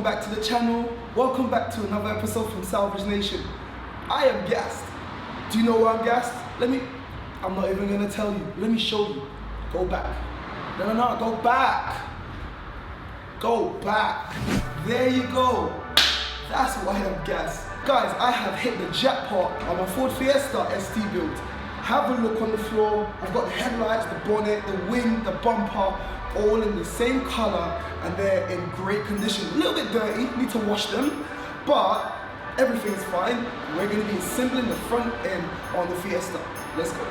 back to the channel. Welcome back to another episode from Salvage Nation. I am gassed. Do you know why I'm gassed? I'm not even gonna tell you. Let me show you. Go back. No, go back. Go back. There you go. That's why I'm gassed. Guys, I have hit the jackpot on my Ford Fiesta ST build. Have a look on the floor. I've got the headlights, the bonnet, the wing, the bumper, all in the same color, and they're in great condition. A little bit dirty, need to wash them, but everything's fine. We're gonna be assembling the front end on the Fiesta. Let's go.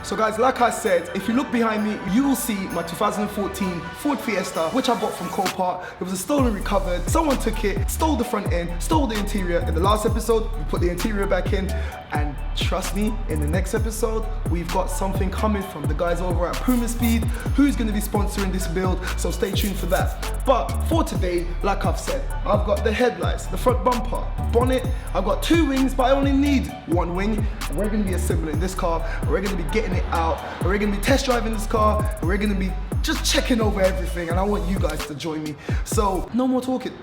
So guys, like I said, if you look behind me, you will see my 2014 Ford Fiesta, which I bought from Copart. It was a stolen recovered. Someone took it, stole the front end, stole the interior. In the last episode, we put the interior back in, and trust me, in the next episode, we've got something coming from the guys over at Puma Speed, who's gonna be sponsoring this build, so stay tuned for that. But for today, like I've said, I've got the headlights, the front bumper, bonnet. I've got two wings, but I only need one wing. We're gonna be assembling this car. We're gonna be getting it out. We're gonna be test driving this car. We're gonna be just checking over everything, and I want you guys to join me. So no more talking.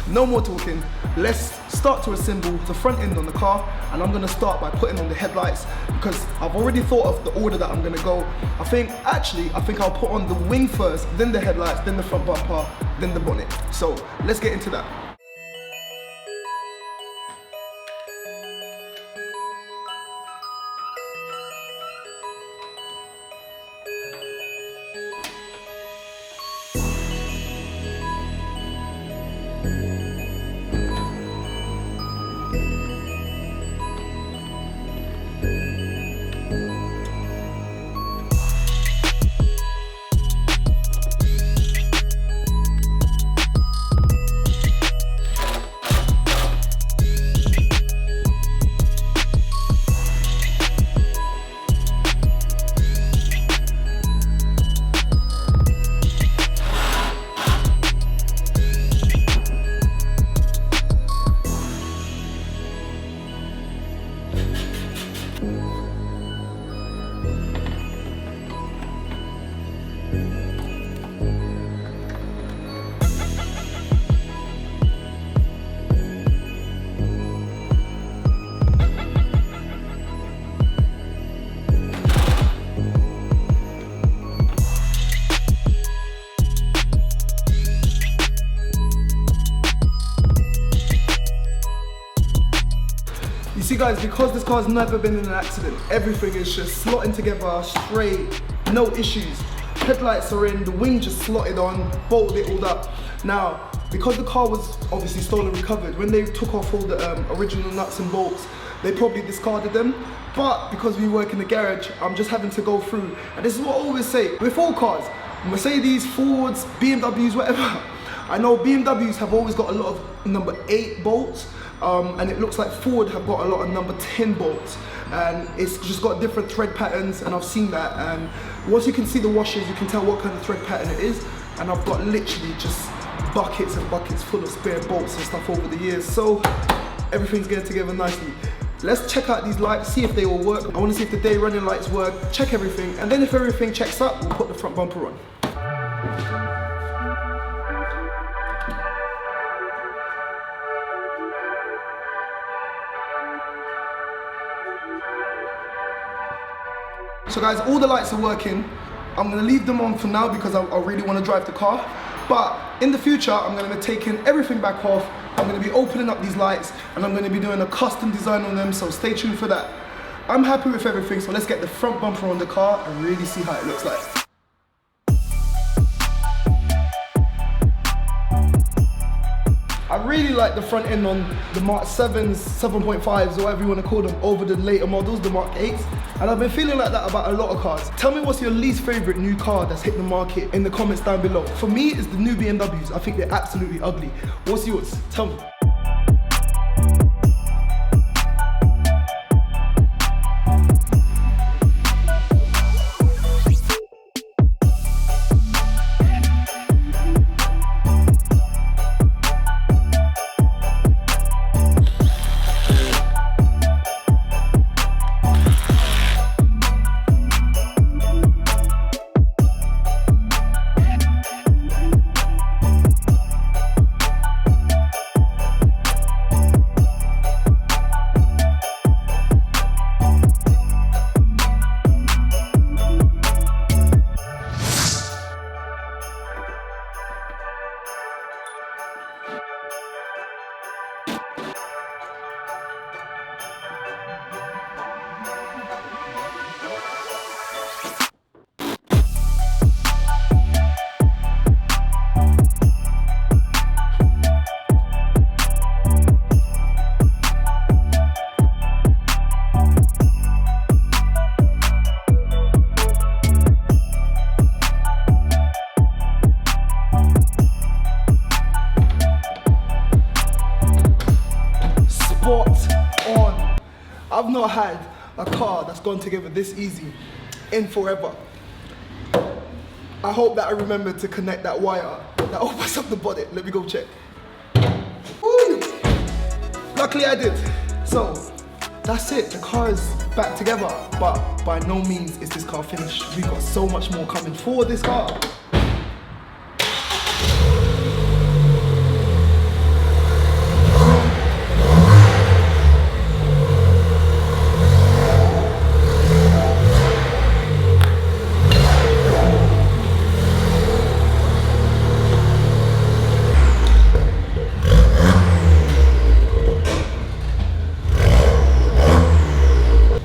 No more talking. Let's start to assemble the front end on the car, and I'm gonna start by putting on the headlights because I've already thought of the order that I'm gonna go. I think I'll put on the wing first, then the headlights, then the front bumper, then the bonnet. So let's get into that. You see guys, because this car's never been in an accident, everything is just slotting together straight, no issues. Headlights are in, the wing just slotted on, bolted it all up. Now, because the car was obviously stolen recovered, when they took off all the original nuts and bolts, they probably discarded them. But because we work in the garage, I'm just having to go through. And this is what I always say, with all cars, Mercedes, Fords, BMWs, whatever, I know BMWs have always got a lot of number 8 bolts, and it looks like Ford have got a lot of number 10 bolts, and it's just got different thread patterns, and I've seen that, and once you can see the washers, you can tell what kind of thread pattern it is, and I've got literally just buckets and buckets full of spare bolts and stuff over the years, so everything's getting together nicely. Let's check out these lights, see if they all work. I want to see if the day running lights work, check everything, and then if everything checks up, we'll put the front bumper on. So guys, all the lights are working. I'm gonna leave them on for now because I really wanna drive the car. But in the future, I'm gonna be taking everything back off. I'm gonna be opening up these lights and I'm gonna be doing a custom design on them, so stay tuned for that. I'm happy with everything, so let's get the front bumper on the car and really see how it looks like. I really like the front end on the Mark 7s, 7.5s, or whatever you want to call them, over the later models, the Mark 8s. And I've been feeling like that about a lot of cars. Tell me what's your least favorite new car that's hit the market in the comments down below. For me, it's the new BMWs. I think they're absolutely ugly. What's yours? Tell me. a car that's gone together this easy in forever. I hope that I remember to connect that wire that opens up the bonnet. Let me go check. Woo! Luckily I did. So that's it. The car is back together, but by no means is this car finished. We've got so much more coming for this car.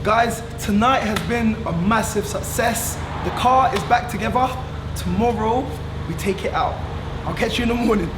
Guys, tonight has been a massive success. The car is back together. Tomorrow, we take it out. I'll catch you in the morning.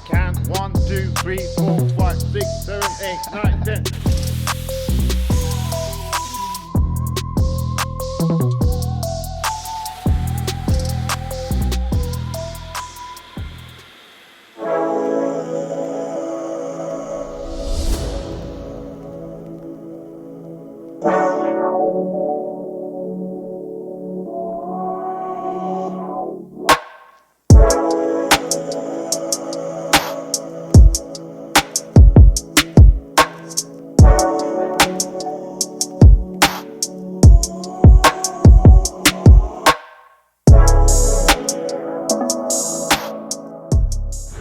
Count 1, 2, 3, 4, 5, 6, 7, 8, 9, 10.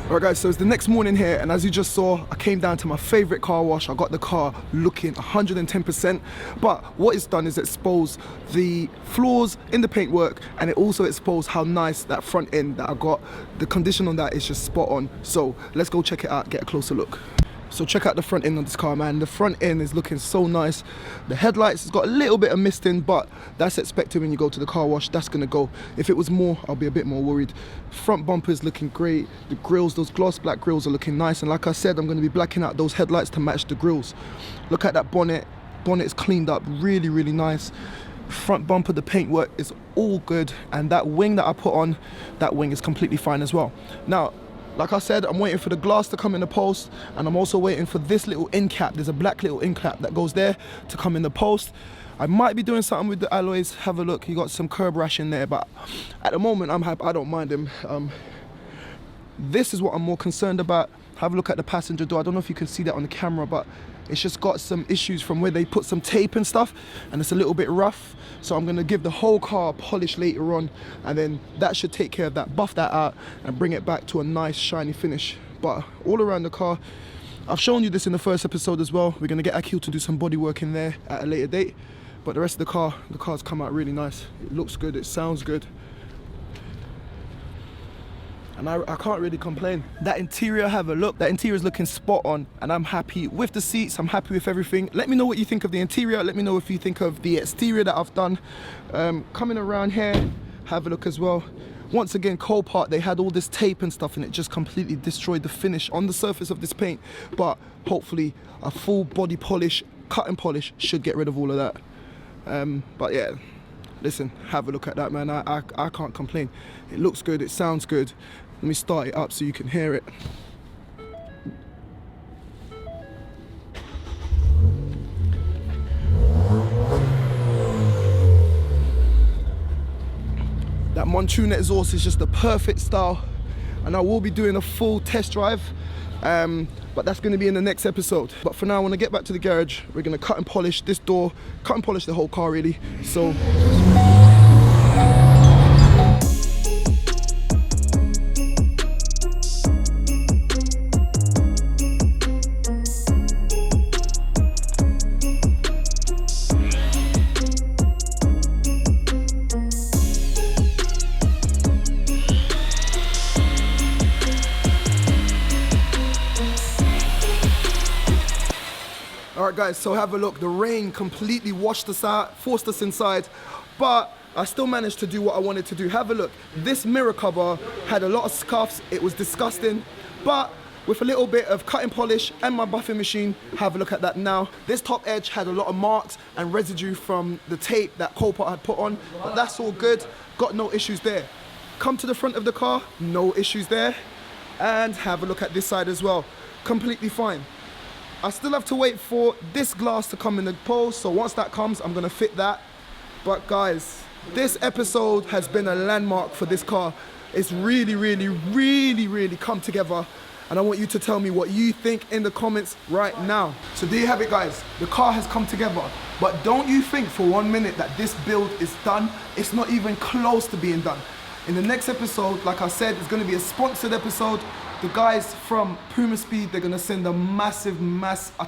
Alright guys, so it's the next morning here, and as you just saw, I came down to my favorite car wash. I got the car looking 110%, but what it's done is expose the flaws in the paintwork, and it also exposed how nice that front end that I got. The condition on that is just spot on. So let's go check it out, get a closer look. So check out the front end of this car, man. The front end is looking so nice. The headlights has got a little bit of misting, but that's expected when you go to the car wash. That's gonna go. If it was more, I'll be a bit more worried. Front bumper is looking great. The grills, those gloss black grills are looking nice. And like I said, I'm gonna be blacking out those headlights to match the grills. Look at that bonnet. Bonnet's cleaned up, really, really nice. Front bumper, the paintwork is all good. And that wing that I put on, that wing is completely fine as well. Now, like I said, I'm waiting for the glass to come in the post, and I'm also waiting for this little end cap. There's a black little end cap that goes there to come in the post. I might be doing something with the alloys. Have a look. You got some curb rash in there, but at the moment I'm happy. I don't mind them. This is what I'm more concerned about. Have a look at the passenger door. I don't know if you can see that on the camera, but it's just got some issues from where they put some tape and stuff, and it's a little bit rough. So I'm gonna give the whole car a polish later on, and then that should take care of that, buff that out, and bring it back to a nice shiny finish. But all around the car, I've shown you this in the first episode as well. We're gonna get Akil to do some body work in there at a later date. But the rest of the car's come out really nice. It looks good, it sounds good. And I can't really complain. That interior, have a look. That interior is looking spot on, and I'm happy with the seats. I'm happy with everything. Let me know what you think of the interior. Let me know if you think of the exterior that I've done. Coming around here, have a look as well. Once again, copart, they had all this tape and stuff, and it just completely destroyed the finish on the surface of this paint. But hopefully a full body polish, cut and polish, should get rid of all of that. But yeah, listen, have a look at that, man. I can't complain. It looks good, it sounds good. Let me start it up so you can hear it. That Montunet exhaust is just the perfect style, and I will be doing a full test drive, but that's going to be in the next episode. But for now, when I get back to the garage, we're going to cut and polish this door, cut and polish the whole car really. So All right guys, so have a look. The rain completely washed us out, forced us inside, but I still managed to do what I wanted to do. Have a look. This mirror cover had a lot of scuffs. It was disgusting, but with a little bit of cutting polish and my buffing machine, have a look at that now. This top edge had a lot of marks and residue from the tape that copart had put on, but that's all good. Got no issues there. Come to the front of the car, no issues there. And have a look at this side as well. Completely fine. I still have to wait for this glass to come in the post, so once that comes, I'm gonna fit that. But guys, this episode has been a landmark for this car. It's really come together, and I want you to tell me what you think in the comments right now. So there you have it guys, the car has come together, but don't you think for 1 minute that this build is done. It's not even close to being done. In the next episode, like I said, it's gonna be a sponsored episode. The guys from Puma Speed, they're gonna send a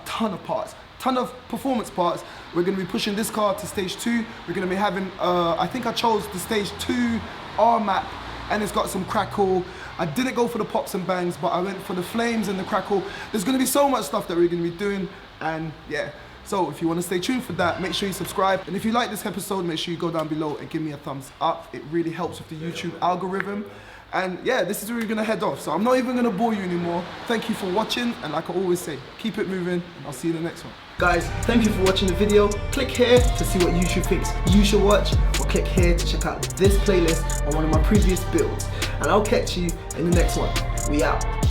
ton of parts, ton of performance parts. We're gonna be pushing this car to stage 2. We're gonna be having, I think I chose the stage 2 R map, and it's got some crackle. I didn't go for the pops and bangs, but I went for the flames and the crackle. There's gonna be so much stuff that we're gonna be doing, and yeah. So if you wanna stay tuned for that, make sure you subscribe. And if you like this episode, make sure you go down below and give me a thumbs up. It really helps with the YouTube algorithm. And yeah, this is where we're gonna head off. So I'm not even gonna bore you anymore. Thank you for watching, and like I always say, keep it moving, and I'll see you in the next one. Guys, thank you for watching the video. Click here to see what YouTube thinks you should watch, or click here to check out this playlist on one of my previous builds. And I'll catch you in the next one. We out.